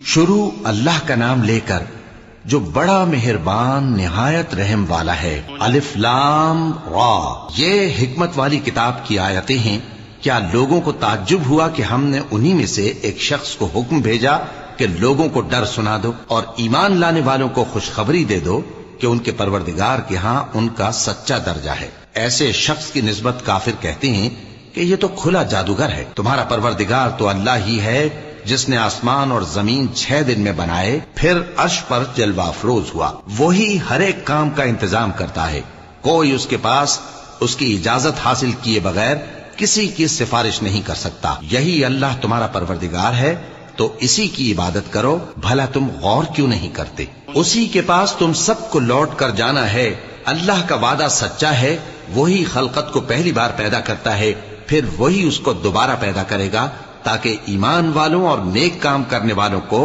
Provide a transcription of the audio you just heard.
شروع اللہ کا نام لے کر جو بڑا مہربان نہایت رحم والا ہے۔ الف لام را، یہ حکمت والی کتاب کی آیتیں ہیں۔ کیا لوگوں کو تعجب ہوا کہ ہم نے انہی میں سے ایک شخص کو حکم بھیجا کہ لوگوں کو ڈر سنا دو اور ایمان لانے والوں کو خوشخبری دے دو کہ ان کے پروردگار کے ہاں ان کا سچا درجہ ہے۔ ایسے شخص کی نسبت کافر کہتے ہیں کہ یہ تو کھلا جادوگر ہے۔ تمہارا پروردگار تو اللہ ہی ہے جس نے آسمان اور زمین 6 دن میں بنائے، پھر عرش پر جلوہ افروز ہوا۔ وہی ہر ایک کام کا انتظام کرتا ہے، کوئی اس کے پاس اس کی اجازت حاصل کیے بغیر کسی کی سفارش نہیں کر سکتا۔ یہی اللہ تمہارا پروردگار ہے تو اسی کی عبادت کرو، بھلا تم غور کیوں نہیں کرتے؟ اسی کے پاس تم سب کو لوٹ کر جانا ہے۔ اللہ کا وعدہ سچا ہے، وہی خلقت کو پہلی بار پیدا کرتا ہے، پھر وہی اس کو دوبارہ پیدا کرے گا تاکہ ایمان والوں اور نیک کام کرنے والوں کو